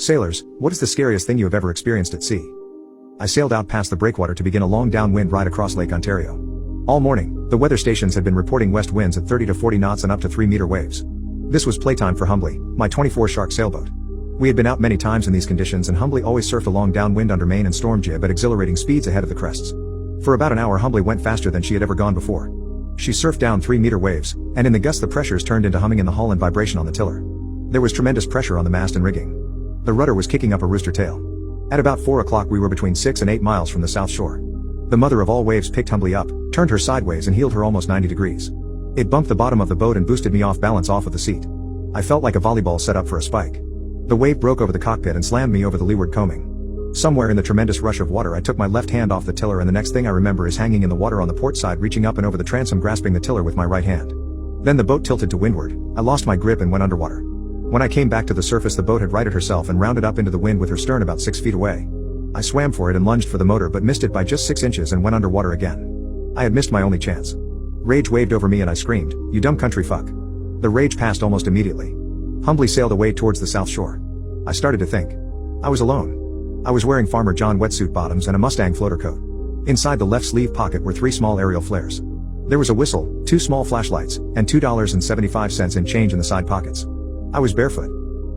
Sailors, what is the scariest thing you have ever experienced at sea? I sailed out past the breakwater to begin a long downwind ride across Lake Ontario. All morning, the weather stations had been reporting west winds at 30 to 40 knots and up to 3-meter waves. This was playtime for Humbly, my 24-shark sailboat. We had been out many times in these conditions and Humbly always surfed along downwind under main and storm jib at exhilarating speeds ahead of the crests. For about an hour Humbly went faster than she had ever gone before. She surfed down 3-meter waves, and in the gusts the pressures turned into humming in the hull and vibration on the tiller. There was tremendous pressure on the mast and rigging. The rudder was kicking up a rooster tail. At about 4 o'clock we were between 6 and 8 miles from the south shore. The mother of all waves picked Humbly up, turned her sideways and heeled her almost 90 degrees. It bumped the bottom of the boat and boosted me off balance off of the seat. I felt like a volleyball set up for a spike. The wave broke over the cockpit and slammed me over the leeward coaming. Somewhere in the tremendous rush of water I took my left hand off the tiller and the next thing I remember is hanging in the water on the port side reaching up and over the transom grasping the tiller with my right hand. Then the boat tilted to windward, I lost my grip and went underwater. When I came back to the surface the boat had righted herself and rounded up into the wind with her stern about 6 feet away. I swam for it and lunged for the motor but missed it by just 6 inches and went underwater again. I had missed my only chance. Rage waved over me and I screamed, "You dumb country fuck." The rage passed almost immediately. Humbly sailed away towards the south shore. I started to think. I was alone. I was wearing Farmer John wetsuit bottoms and a Mustang floater coat. Inside the left sleeve pocket were 3 small aerial flares. There was a whistle, 2 small flashlights, and $2.75 in change in the side pockets. I was barefoot.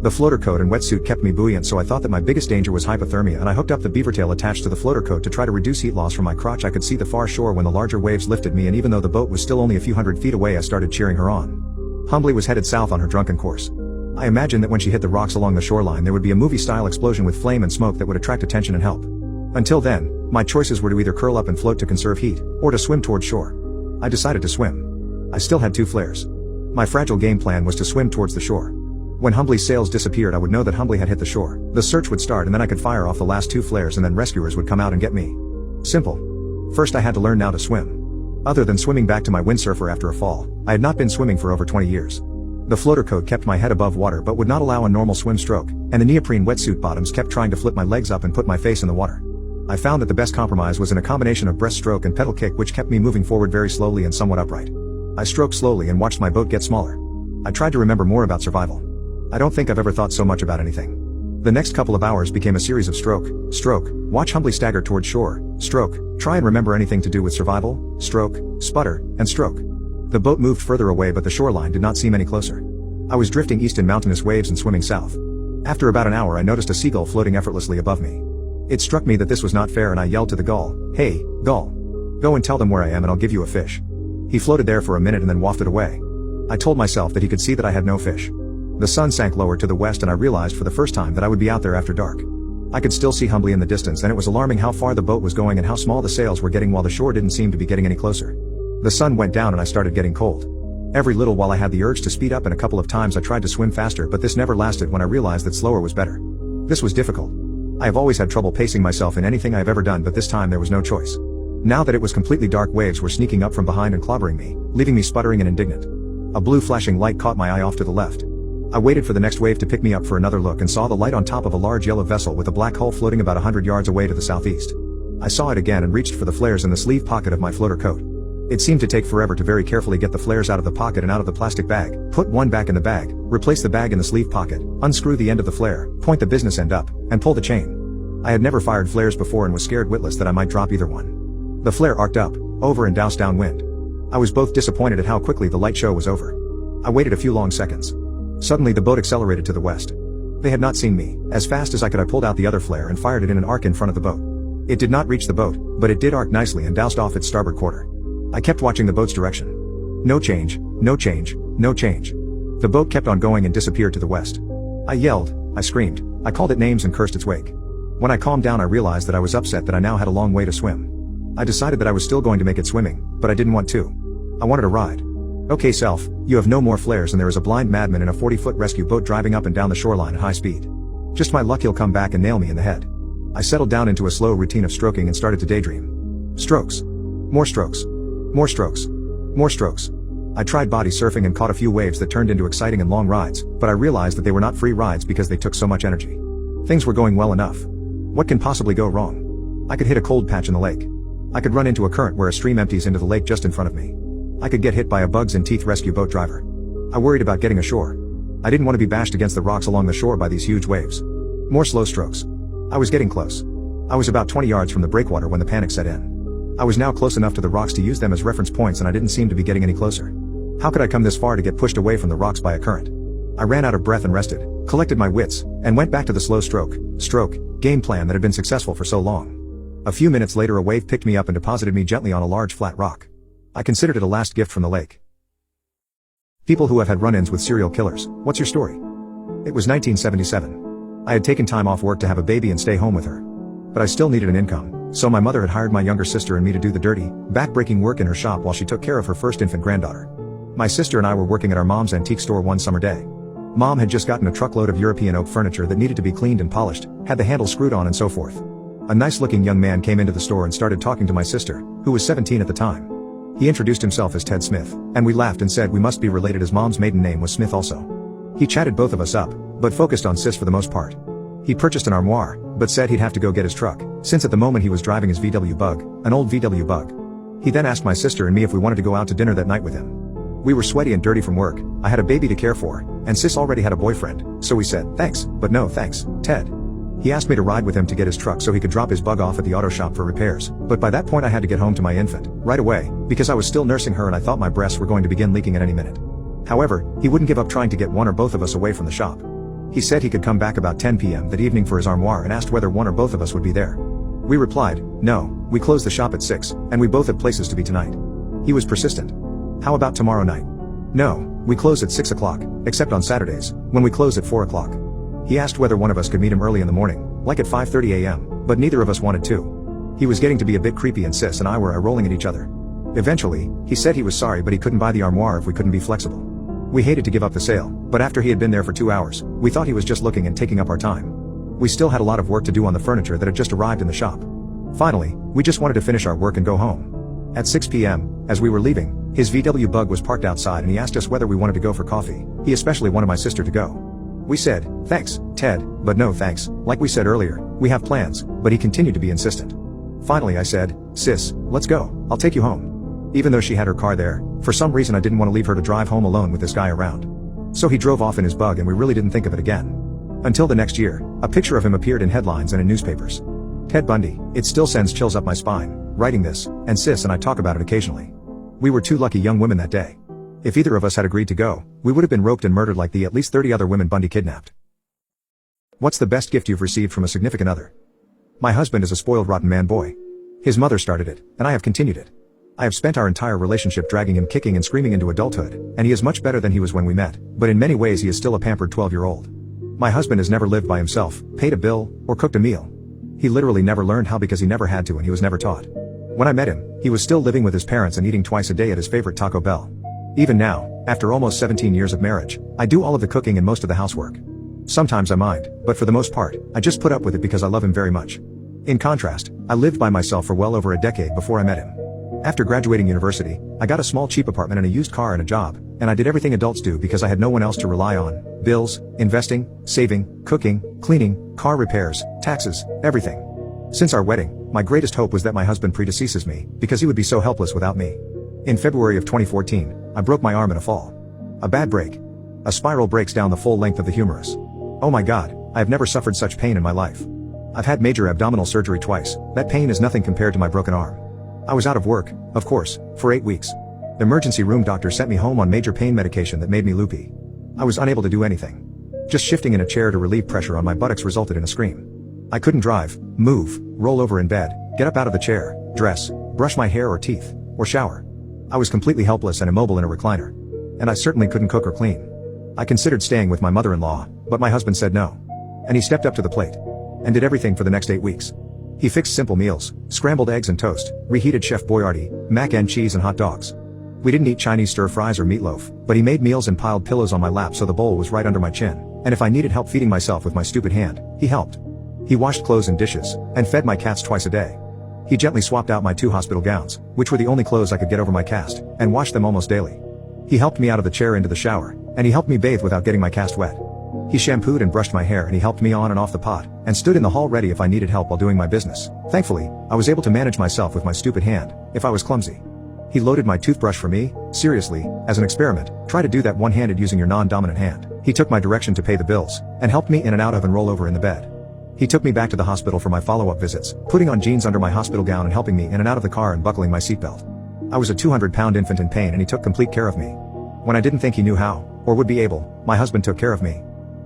The floater coat and wetsuit kept me buoyant so I thought that my biggest danger was hypothermia and I hooked up the beaver tail attached to the floater coat to try to reduce heat loss from my crotch. I could see the far shore when the larger waves lifted me and even though the boat was still only a few hundred feet away I started cheering her on. Humbly was headed south on her drunken course. I imagined that when she hit the rocks along the shoreline there would be a movie-style explosion with flame and smoke that would attract attention and help. Until then, my choices were to either curl up and float to conserve heat, or to swim toward shore. I decided to swim. I still had 2 flares. My fragile game plan was to swim towards the shore. When Humbly's sails disappeared I would know that Humbly had hit the shore. The search would start and then I could fire off the last 2 flares and then rescuers would come out and get me. Simple. First I had to learn how to swim. Other than swimming back to my windsurfer after a fall, I had not been swimming for over 20 years. The floater coat kept my head above water but would not allow a normal swim stroke, and the neoprene wetsuit bottoms kept trying to flip my legs up and put my face in the water. I found that the best compromise was in a combination of breaststroke and pedal kick which kept me moving forward very slowly and somewhat upright. I stroked slowly and watched my boat get smaller. I tried to remember more about survival. I don't think I've ever thought so much about anything. The next couple of hours became a series of stroke, watch Humbly stagger toward shore, stroke, try and remember anything to do with survival, stroke, sputter, and stroke. The boat moved further away but the shoreline did not seem any closer. I was drifting east in mountainous waves and swimming south. After about an hour I noticed a seagull floating effortlessly above me. It struck me that this was not fair and I yelled to the gull, "Hey, gull. Go and tell them where I am and I'll give you a fish." He floated there for a minute and then wafted away. I told myself that he could see that I had no fish. The sun sank lower to the west and I realized for the first time that I would be out there after dark. I could still see Humbly in the distance and it was alarming how far the boat was going and how small the sails were getting while the shore didn't seem to be getting any closer. The sun went down and I started getting cold. Every little while I had the urge to speed up and a couple of times I tried to swim faster but this never lasted when I realized that slower was better. This was difficult. I have always had trouble pacing myself in anything I have ever done but this time there was no choice. Now that it was completely dark waves were sneaking up from behind and clobbering me, leaving me sputtering and indignant. A blue flashing light caught my eye off to the left. I waited for the next wave to pick me up for another look and saw the light on top of a large yellow vessel with a black hull floating about 100 yards away to the southeast. I saw it again and reached for the flares in the sleeve pocket of my floater coat. It seemed to take forever to very carefully get the flares out of the pocket and out of the plastic bag, put one back in the bag, replace the bag in the sleeve pocket, unscrew the end of the flare, point the business end up, and pull the chain. I had never fired flares before and was scared witless that I might drop either one. The flare arced up, over and doused downwind. I was both disappointed at how quickly the light show was over. I waited a few long seconds. Suddenly the boat accelerated to the west. They had not seen me. As fast as I could I pulled out the other flare and fired it in an arc in front of the boat. It did not reach the boat, but it did arc nicely and doused off its starboard quarter. I kept watching the boat's direction. No change, no change, no change. The boat kept on going and disappeared to the west. I yelled, I screamed, I called it names and cursed its wake. When I calmed down I realized that I was upset that I now had a long way to swim. I decided that I was still going to make it swimming, but I didn't want to. I wanted a ride. Okay self, you have no more flares and there is a blind madman in a 40-foot rescue boat driving up and down the shoreline at high speed. Just my luck he'll come back and nail me in the head. I settled down into a slow routine of stroking and started to daydream. Strokes. More strokes. More strokes. More strokes. I tried body surfing and caught a few waves that turned into exciting and long rides, but I realized that they were not free rides because they took so much energy. Things were going well enough. What can possibly go wrong? I could hit a cold patch in the lake. I could run into a current where a stream empties into the lake just in front of me. I could get hit by a bugs and teeth rescue boat driver. I worried about getting ashore. I didn't want to be bashed against the rocks along the shore by these huge waves. More slow strokes. I was getting close. I was about 20 yards from the breakwater when the panic set in. I was now close enough to the rocks to use them as reference points, and I didn't seem to be getting any closer. How could I come this far to get pushed away from the rocks by a current? I ran out of breath and rested, collected my wits, and went back to the slow stroke game plan that had been successful for so long. A few minutes later, a wave picked me up and deposited me gently on a large flat rock. I considered it a last gift from the lake. People who have had run-ins with serial killers, what's your story? It was 1977. I had taken time off work to have a baby and stay home with her. But I still needed an income, so my mother had hired my younger sister and me to do the dirty, back-breaking work in her shop while she took care of her first infant granddaughter. My sister and I were working at our mom's antique store one summer day. Mom had just gotten a truckload of European oak furniture that needed to be cleaned and polished, had the handle screwed on and so forth. A nice-looking young man came into the store and started talking to my sister, who was 17 at the time. He introduced himself as Ted Smith, and we laughed and said we must be related as Mom's maiden name was Smith also. He chatted both of us up, but focused on Sis for the most part. He purchased an armoire, but said he'd have to go get his truck, since at the moment he was driving his VW Bug, an old VW Bug. He then asked my sister and me if we wanted to go out to dinner that night with him. We were sweaty and dirty from work, I had a baby to care for, and Sis already had a boyfriend, so we said, thanks, but no thanks, Ted. He asked me to ride with him to get his truck so he could drop his Bug off at the auto shop for repairs, but by that point I had to get home to my infant, right away, because I was still nursing her and I thought my breasts were going to begin leaking at any minute. However, he wouldn't give up trying to get one or both of us away from the shop. He said he could come back about 10 p.m. that evening for his armoire and asked whether one or both of us would be there. We replied, no, we close the shop at 6, and we both had places to be tonight. He was persistent. How about tomorrow night? No, we close at 6 o'clock, except on Saturdays, when we close at 4 o'clock. He asked whether one of us could meet him early in the morning, like at 5:30 a.m., but neither of us wanted to. He was getting to be a bit creepy and Sis and I were eye-rolling at each other. Eventually, he said he was sorry but he couldn't buy the armoire if we couldn't be flexible. We hated to give up the sale, but after he had been there for 2 hours, we thought he was just looking and taking up our time. We still had a lot of work to do on the furniture that had just arrived in the shop. Finally, we just wanted to finish our work and go home. At 6 p.m., as we were leaving, his VW Bug was parked outside and he asked us whether we wanted to go for coffee. He especially wanted my sister to go. We said, thanks, Ted, but no thanks. Like we said earlier, we have plans, but he continued to be insistent. Finally I said, Sis, let's go, I'll take you home. Even though she had her car there, for some reason I didn't want to leave her to drive home alone with this guy around. So he drove off in his Bug and we really didn't think of it again. Until the next year, a picture of him appeared in headlines and in newspapers. Ted Bundy, it still sends chills up my spine, writing this, and Sis and I talk about it occasionally. We were two lucky young women that day. If either of us had agreed to go, we would have been roped and murdered like the at least 30 other women Bundy kidnapped. What's the best gift you've received from a significant other? My husband is a spoiled rotten man boy. His mother started it, and I have continued it. I have spent our entire relationship dragging him kicking and screaming into adulthood, and he is much better than he was when we met, but in many ways he is still a pampered 12-year-old. My husband has never lived by himself, paid a bill, or cooked a meal. He literally never learned how because he never had to and he was never taught. When I met him, he was still living with his parents and eating twice a day at his favorite Taco Bell. Even now, after almost 17 years of marriage, I do all of the cooking and most of the housework. Sometimes I mind, but for the most part, I just put up with it because I love him very much. In contrast, I lived by myself for well over a decade before I met him. After graduating university, I got a small cheap apartment and a used car and a job, and I did everything adults do because I had no one else to rely on: bills, investing, saving, cooking, cleaning, car repairs, taxes, everything. Since our wedding, my greatest hope was that my husband predeceases me, because he would be so helpless without me. In February of 2014, I broke my arm in a fall. A bad break. A spiral breaks down the full length of the humerus. Oh my god, I have never suffered such pain in my life. I've had major abdominal surgery twice. That pain is nothing compared to my broken arm. I was out of work, of course, for 8 weeks. The emergency room doctor sent me home on major pain medication that made me loopy. I was unable to do anything. Just shifting in a chair to relieve pressure on my buttocks resulted in a scream. I couldn't drive, move, roll over in bed, get up out of the chair, dress, brush my hair or teeth, or shower. I was completely helpless and immobile in a recliner. And I certainly couldn't cook or clean. I considered staying with my mother-in-law, but my husband said no. And he stepped up to the plate. And did everything for the next 8 weeks. He fixed simple meals, scrambled eggs and toast, reheated Chef Boyardee, mac and cheese and hot dogs. We didn't eat Chinese stir-fries or meatloaf, but he made meals and piled pillows on my lap so the bowl was right under my chin, and if I needed help feeding myself with my stupid hand, he helped. He washed clothes and dishes, and fed my cats twice a day. He gently swapped out my 2 hospital gowns, which were the only clothes I could get over my cast, and washed them almost daily. He helped me out of the chair into the shower, and he helped me bathe without getting my cast wet. He shampooed and brushed my hair and he helped me on and off the pot, and stood in the hall ready if I needed help while doing my business. Thankfully, I was able to manage myself with my stupid hand, if I was clumsy. He loaded my toothbrush for me. Seriously, as an experiment, try to do that one-handed using your non-dominant hand. He took my direction to pay the bills, and helped me in and out of and roll over in the bed. He took me back to the hospital for my follow-up visits, putting on jeans under my hospital gown and helping me in and out of the car and buckling my seatbelt. I was a 200-pound infant in pain and he took complete care of me. When I didn't think he knew how, or would be able, my husband took care of me.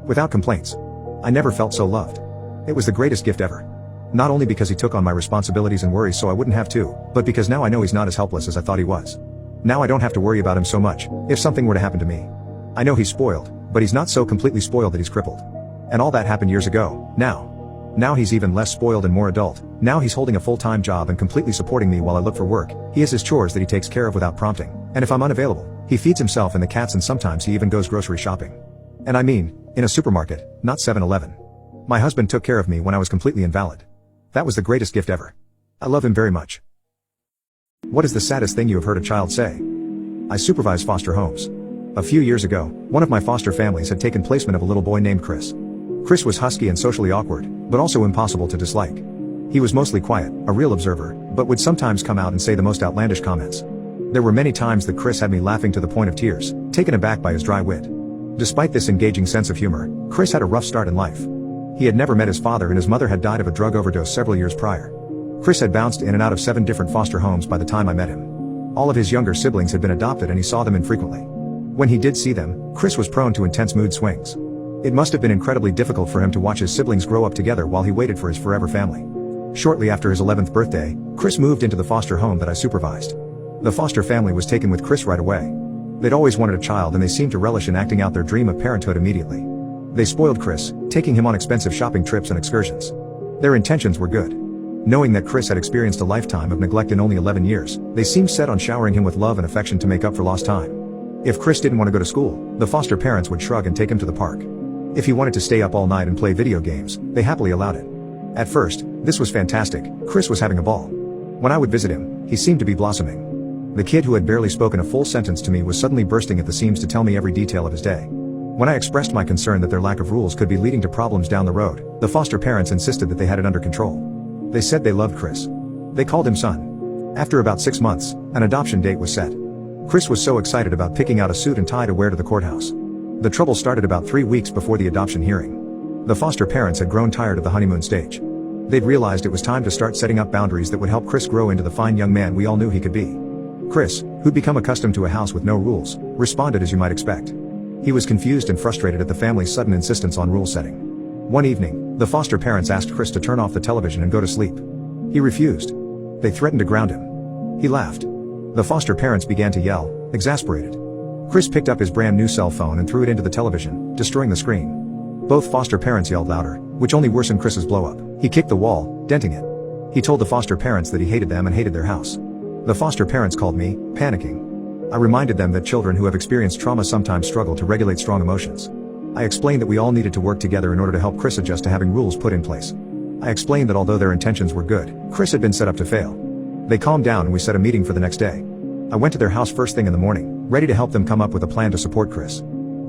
Without complaints. I never felt so loved. It was the greatest gift ever. Not only because he took on my responsibilities and worries so I wouldn't have to, but because now I know he's not as helpless as I thought he was. Now I don't have to worry about him so much, if something were to happen to me. I know he's spoiled, but he's not so completely spoiled that he's crippled. And all that happened years ago. Now he's even less spoiled and more adult. Now he's holding a full-time job and completely supporting me while I look for work. He has his chores that he takes care of without prompting. And if I'm unavailable, he feeds himself and the cats, and sometimes he even goes grocery shopping. And I mean, in a supermarket, not 7-Eleven. My husband took care of me when I was completely invalid. That was the greatest gift ever. I love him very much. What is the saddest thing you have heard a child say? I supervise foster homes. A few years ago, one of my foster families had taken placement of a little boy named Chris. Chris was husky and socially awkward, but also impossible to dislike. He was mostly quiet, a real observer, but would sometimes come out and say the most outlandish comments. There were many times that Chris had me laughing to the point of tears, taken aback by his dry wit. Despite this engaging sense of humor, Chris had a rough start in life. He had never met his father and his mother had died of a drug overdose several years prior. Chris had bounced in and out of 7 different foster homes by the time I met him. All of his younger siblings had been adopted and he saw them infrequently. When he did see them, Chris was prone to intense mood swings. It must have been incredibly difficult for him to watch his siblings grow up together while he waited for his forever family. Shortly after his 11th birthday, Chris moved into the foster home that I supervised. The foster family was taken with Chris right away. They'd always wanted a child and they seemed to relish in acting out their dream of parenthood immediately. They spoiled Chris, taking him on expensive shopping trips and excursions. Their intentions were good. Knowing that Chris had experienced a lifetime of neglect in only 11 years, they seemed set on showering him with love and affection to make up for lost time. If Chris didn't want to go to school, the foster parents would shrug and take him to the park. If he wanted to stay up all night and play video games, they happily allowed it. At first, this was fantastic. Chris was having a ball. When I would visit him, he seemed to be blossoming. The kid who had barely spoken a full sentence to me was suddenly bursting at the seams to tell me every detail of his day. When I expressed my concern that their lack of rules could be leading to problems down the road, the foster parents insisted that they had it under control. They said they loved Chris. They called him son. After about 6 months, an adoption date was set. Chris was so excited about picking out a suit and tie to wear to the courthouse. The trouble started about 3 weeks before the adoption hearing. The foster parents had grown tired of the honeymoon stage. They'd realized it was time to start setting up boundaries that would help Chris grow into the fine young man we all knew he could be. Chris, who'd become accustomed to a house with no rules, responded as you might expect. He was confused and frustrated at the family's sudden insistence on rule setting. One evening, the foster parents asked Chris to turn off the television and go to sleep. He refused. They threatened to ground him. He laughed. The foster parents began to yell, exasperated. Chris picked up his brand new cell phone and threw it into the television, destroying the screen. Both foster parents yelled louder, which only worsened Chris's blow-up. He kicked the wall, denting it. He told the foster parents that he hated them and hated their house. The foster parents called me, panicking. I reminded them that children who have experienced trauma sometimes struggle to regulate strong emotions. I explained that we all needed to work together in order to help Chris adjust to having rules put in place. I explained that although their intentions were good, Chris had been set up to fail. They calmed down and we set a meeting for the next day. I went to their house first thing in the morning, ready to help them come up with a plan to support Chris.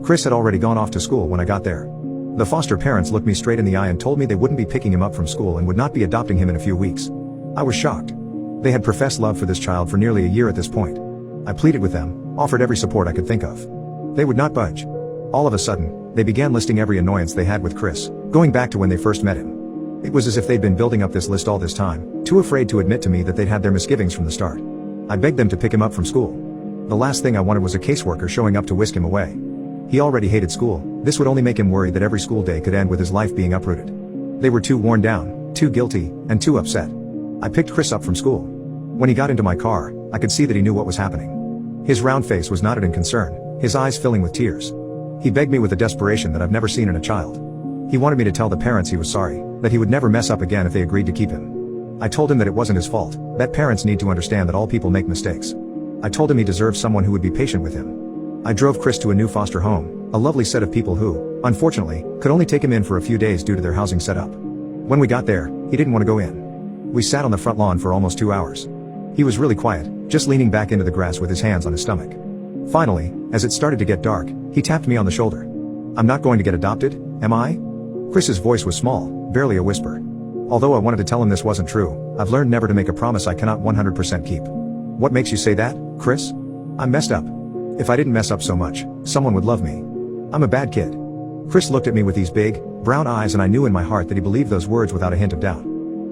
Chris had already gone off to school when I got there. The foster parents looked me straight in the eye and told me they wouldn't be picking him up from school and would not be adopting him in a few weeks. I was shocked. They had professed love for this child for nearly a year at this point. I pleaded with them, offered every support I could think of. They would not budge. All of a sudden, they began listing every annoyance they had with Chris, going back to when they first met him. It was as if they'd been building up this list all this time, too afraid to admit to me that they'd had their misgivings from the start. I begged them to pick him up from school. The last thing I wanted was a caseworker showing up to whisk him away. He already hated school. This would only make him worry that every school day could end with his life being uprooted. They were too worn down, too guilty, and too upset. I picked Chris up from school. When he got into my car, I could see that he knew what was happening. His round face was knotted in concern, his eyes filling with tears. He begged me with a desperation that I've never seen in a child. He wanted me to tell the parents he was sorry, that he would never mess up again if they agreed to keep him. I told him that it wasn't his fault, that parents need to understand that all people make mistakes. I told him he deserved someone who would be patient with him. I drove Chris to a new foster home, a lovely set of people who, unfortunately, could only take him in for a few days due to their housing setup. When we got there, he didn't want to go in. We sat on the front lawn for almost 2 hours. He was really quiet, just leaning back into the grass with his hands on his stomach. Finally, as it started to get dark, he tapped me on the shoulder. "I'm not going to get adopted, am I?" Chris's voice was small, barely a whisper. Although I wanted to tell him this wasn't true, I've learned never to make a promise I cannot 100% keep. "What makes you say that, Chris?" "I'm messed up. If I didn't mess up so much, someone would love me. I'm a bad kid." Chris looked at me with these big, brown eyes, and I knew in my heart that he believed those words without a hint of doubt.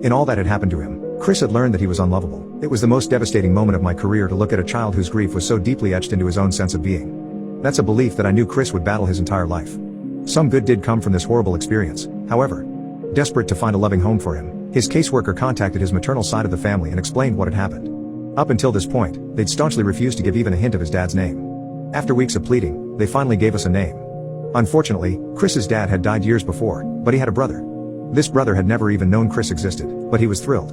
In all that had happened to him, Chris had learned that he was unlovable. It was the most devastating moment of my career to look at a child whose grief was so deeply etched into his own sense of being. That's a belief that I knew Chris would battle his entire life. Some good did come from this horrible experience, however. Desperate to find a loving home for him, his caseworker contacted his maternal side of the family and explained what had happened. Up until this point, they'd staunchly refused to give even a hint of his dad's name. After weeks of pleading, they finally gave us a name. Unfortunately, Chris's dad had died years before, but he had a brother. This brother had never even known Chris existed, but he was thrilled.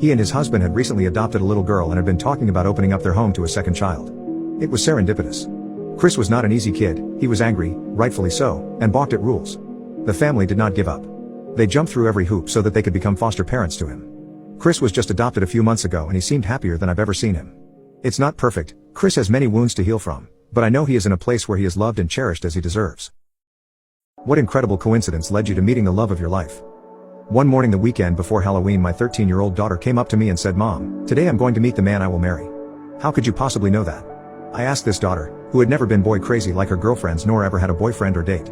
He and his husband had recently adopted a little girl and had been talking about opening up their home to a second child. It was serendipitous. Chris was not an easy kid, he was angry, rightfully so, and balked at rules. The family did not give up. They jumped through every hoop so that they could become foster parents to him. Chris was just adopted a few months ago and he seemed happier than I've ever seen him. It's not perfect, Chris has many wounds to heal from, but I know he is in a place where he is loved and cherished as he deserves. What incredible coincidence led you to meeting the love of your life? One morning the weekend before Halloween, my 13-year-old daughter came up to me and said, "Mom, today I'm going to meet the man I will marry." How could you possibly know that? I asked this daughter, who had never been boy crazy like her girlfriends nor ever had a boyfriend or date.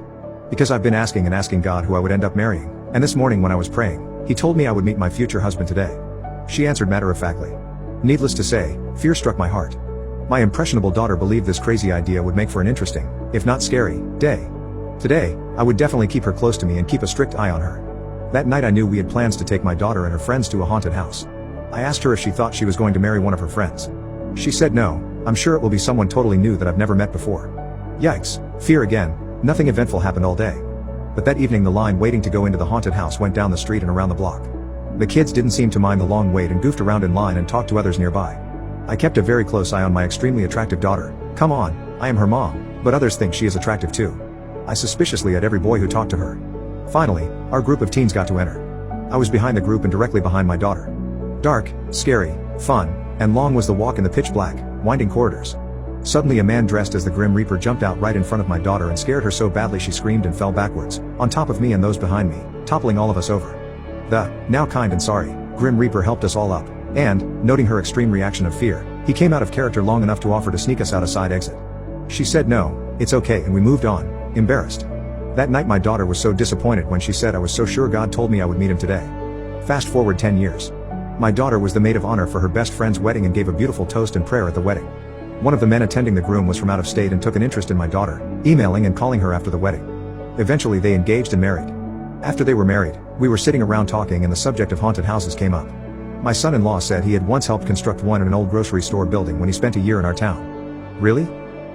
Because I've been asking and asking God who I would end up marrying, and this morning when I was praying, he told me I would meet my future husband today. She answered matter-of-factly. Needless to say, fear struck my heart. My impressionable daughter believed this crazy idea would make for an interesting, if not scary, day. Today, I would definitely keep her close to me and keep a strict eye on her. That night I knew we had plans to take my daughter and her friends to a haunted house. I asked her if she thought she was going to marry one of her friends. She said no, I'm sure it will be someone totally new that I've never met before. Yikes, fear again, nothing eventful happened all day. But that evening the line waiting to go into the haunted house went down the street and around the block. The kids didn't seem to mind the long wait and goofed around in line and talked to others nearby. I kept a very close eye on my extremely attractive daughter. Come on, I am her mom, but others think she is attractive too. I suspiciously eyed every boy who talked to her. Finally, our group of teens got to enter. I was behind the group and directly behind my daughter. Dark, scary, fun, and long was the walk in the pitch black, winding corridors. Suddenly a man dressed as the Grim Reaper jumped out right in front of my daughter and scared her so badly she screamed and fell backwards, on top of me and those behind me, toppling all of us over. The, now kind and sorry, Grim Reaper helped us all up, and, noting her extreme reaction of fear, he came out of character long enough to offer to sneak us out a side exit. She said no, it's okay, and we moved on, embarrassed. That night my daughter was so disappointed when she said I was so sure God told me I would meet him today. Fast forward 10 years. My daughter was the maid of honor for her best friend's wedding and gave a beautiful toast and prayer at the wedding. One of the men attending the groom was from out of state and took an interest in my daughter, emailing and calling her after the wedding. Eventually they engaged and married. After they were married, we were sitting around talking and the subject of haunted houses came up. My son-in-law said he had once helped construct one in an old grocery store building when he spent a year in our town. Really?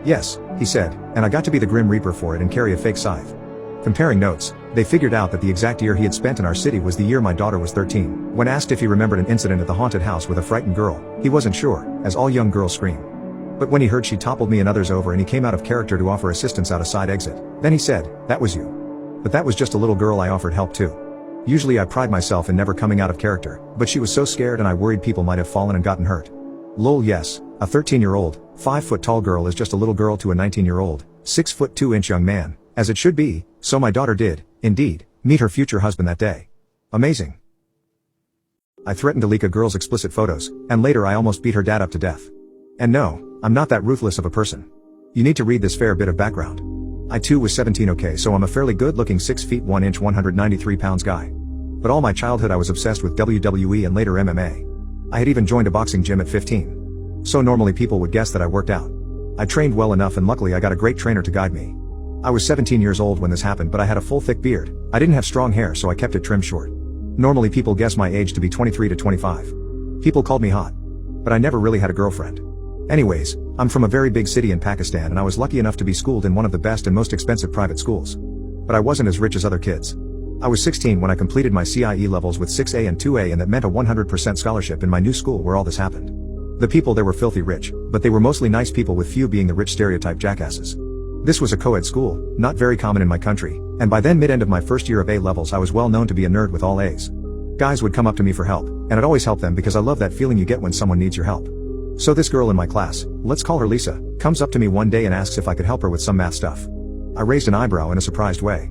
Yes, he said, and I got to be the Grim Reaper for it and carry a fake scythe. Comparing notes, they figured out that the exact year he had spent in our city was the year my daughter was 13. When asked if he remembered an incident at the haunted house with a frightened girl, he wasn't sure, as all young girls scream. But when he heard she toppled me and others over and he came out of character to offer assistance out a side exit, then he said, "That was you." But that was just a little girl I offered help to. Usually I pride myself in never coming out of character, but she was so scared and I worried people might have fallen and gotten hurt. Lol, yes, a 13-year-old, 5-foot-tall girl is just a little girl to a 19-year-old, 6-foot-2-inch young man, as it should be, so my daughter did, indeed, meet her future husband that day. Amazing. I threatened to leak a girl's explicit photos, and later I almost beat her dad up to death. And no, I'm not that ruthless of a person. You need to read this fair bit of background. I too was 17, okay, so I'm a fairly good-looking 6 feet 1 inch 193 pounds guy. But all my childhood I was obsessed with WWE and later MMA. I had even joined a boxing gym at 15. So normally people would guess that I worked out. I trained well enough and luckily I got a great trainer to guide me. I was 17 years old when this happened, but I had a full thick beard. I didn't have strong hair, so I kept it trimmed short. Normally people guess my age to be 23 to 25. People called me hot. But I never really had a girlfriend. Anyways, I'm from a very big city in Pakistan and I was lucky enough to be schooled in one of the best and most expensive private schools. But I wasn't as rich as other kids. I was 16 when I completed my CIE levels with 6A and 2A, and that meant a 100% scholarship in my new school where all this happened. The people there were filthy rich, but they were mostly nice people with few being the rich stereotype jackasses. This was a co-ed school, not very common in my country, and by then mid-end of my first year of A levels I was well known to be a nerd with all A's. Guys would come up to me for help, and I'd always help them because I love that feeling you get when someone needs your help. So this girl in my class, let's call her Lisa, comes up to me one day and asks if I could help her with some math stuff. I raised an eyebrow in a surprised way.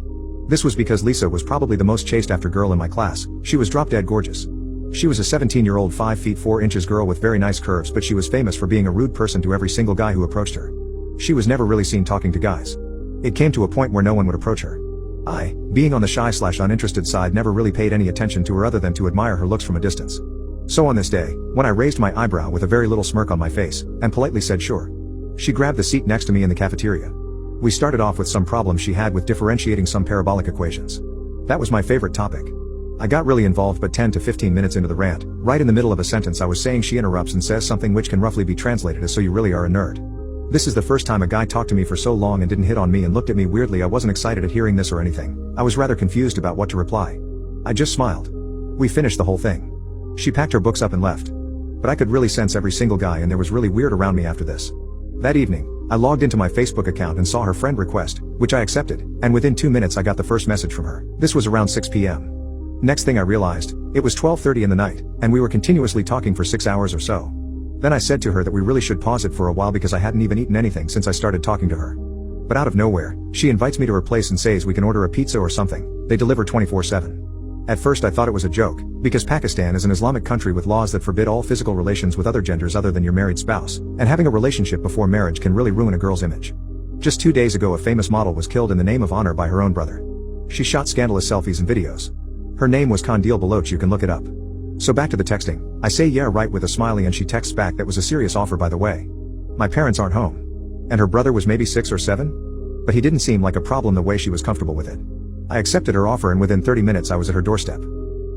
This was because Lisa was probably the most chased after girl in my class. She was drop-dead gorgeous. She was a 17-year-old 5 feet 4 inches girl with very nice curves, but she was famous for being a rude person to every single guy who approached her. She was never really seen talking to guys. It came to a point where no one would approach her. I, being on the shy/uninterested side, never really paid any attention to her other than to admire her looks from a distance. So on this day, when I raised my eyebrow with a very little smirk on my face, and politely said sure, she grabbed the seat next to me in the cafeteria. We started off with some problems she had with differentiating some parabolic equations. That was my favorite topic. I got really involved, but 10 to 15 minutes into the rant, right in the middle of a sentence I was saying, she interrupts and says something which can roughly be translated as "so you really are a nerd." This is the first time a guy talked to me for so long and didn't hit on me and looked at me weirdly. I wasn't excited at hearing this or anything. I was rather confused about what to reply. I just smiled. We finished the whole thing. She packed her books up and left. But I could really sense every single guy, and there was really weird around me after this. That evening, I logged into my Facebook account and saw her friend request, which I accepted, and within 2 minutes I got the first message from her. This was around 6 p.m. Next thing I realized, it was 12:30 in the night, and we were continuously talking for 6 hours or so. Then I said to her that we really should pause it for a while because I hadn't even eaten anything since I started talking to her. But out of nowhere, she invites me to her place and says we can order a pizza or something. They deliver 24/7. At first I thought it was a joke, because Pakistan is an Islamic country with laws that forbid all physical relations with other genders other than your married spouse, and having a relationship before marriage can really ruin a girl's image. Just 2 days ago, a famous model was killed in the name of honor by her own brother. She shot scandalous selfies and videos. Her name was Kandil Baloch, you can look it up. So back to the texting. I say yeah right with a smiley, and she texts back, that was a serious offer by the way. My parents aren't home. And her brother was maybe 6 or 7? But he didn't seem like a problem the way she was comfortable with it. I accepted her offer, and within 30 minutes I was at her doorstep.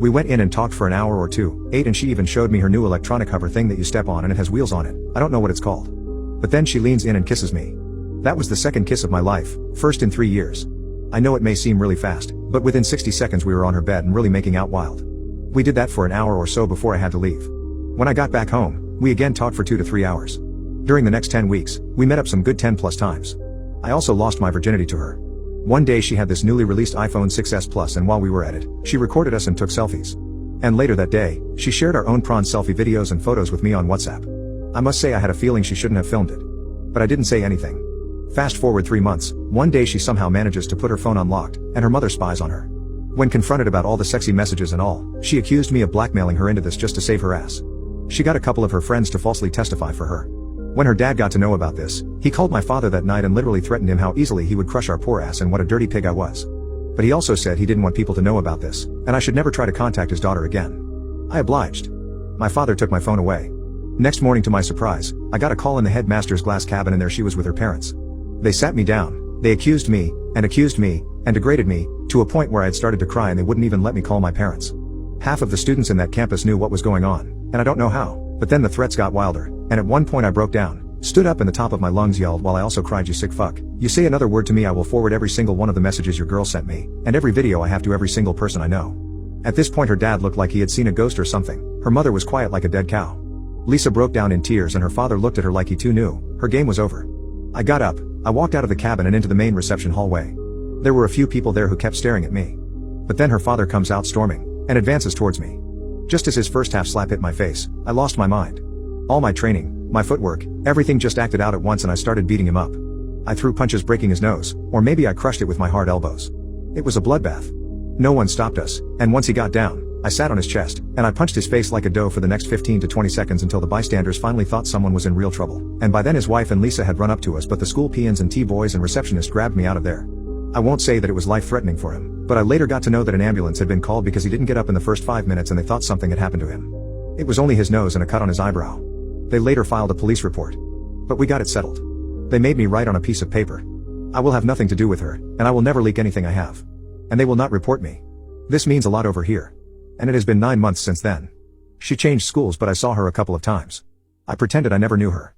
We went in and talked for an hour or two, ate, and she even showed me her new electronic hover thing that you step on and it has wheels on it. I don't know what it's called. But then she leans in and kisses me. That was the second kiss of my life, first in 3 years. I know it may seem really fast, but within 60 seconds we were on her bed and really making out wild. We did that for an hour or so before I had to leave. When I got back home, we again talked for 2 to 3 hours. During the next 10 weeks, we met up some good 10 plus times. I also lost my virginity to her. One day she had this newly released iPhone 6s Plus, and while we were at it, she recorded us and took selfies. And later that day, she shared our own prawn selfie videos and photos with me on WhatsApp. I must say I had a feeling she shouldn't have filmed it. But I didn't say anything. Fast forward 3 months, one day she somehow manages to put her phone unlocked, and her mother spies on her. When confronted about all the sexy messages and all, she accused me of blackmailing her into this just to save her ass. She got a couple of her friends to falsely testify for her. When her dad got to know about this, he called my father that night and literally threatened him how easily he would crush our poor ass and what a dirty pig I was. But he also said he didn't want people to know about this, and I should never try to contact his daughter again. I obliged. My father took my phone away. Next morning, to my surprise, I got a call in the headmaster's glass cabin, and there she was with her parents. They sat me down, they accused me, and degraded me, to a point where I had started to cry and they wouldn't even let me call my parents. Half of the students in that campus knew what was going on, and I don't know how, but then the threats got wilder, and at one point I broke down, stood up, and the top of my lungs yelled while I also cried, "You sick fuck. You say another word to me, I will forward every single one of the messages your girl sent me, and every video I have to every single person I know." At this point her dad looked like he had seen a ghost or something. Her mother was quiet like a dead cow. Lisa broke down in tears, and her father looked at her like he too knew her game was over. I got up, I walked out of the cabin and into the main reception hallway. There were a few people there who kept staring at me. But then her father comes out storming, and advances towards me. Just as his first half slap hit my face, I lost my mind. All my training, my footwork, everything just acted out at once, and I started beating him up. I threw punches breaking his nose, or maybe I crushed it with my hard elbows. It was a bloodbath. No one stopped us, and once he got down, I sat on his chest, and I punched his face like a dough for the next 15 to 20 seconds until the bystanders finally thought someone was in real trouble, and by then his wife and Lisa had run up to us, but the school peons and T-boys and receptionists grabbed me out of there. I won't say that it was life-threatening for him, but I later got to know that an ambulance had been called because he didn't get up in the first 5 minutes and they thought something had happened to him. It was only his nose and a cut on his eyebrow. They later filed a police report. But we got it settled. They made me write on a piece of paper, "I will have nothing to do with her, and I will never leak anything I have. And they will not report me." This means a lot over here. And it has been 9 months since then. She changed schools, but I saw her a couple of times. I pretended I never knew her.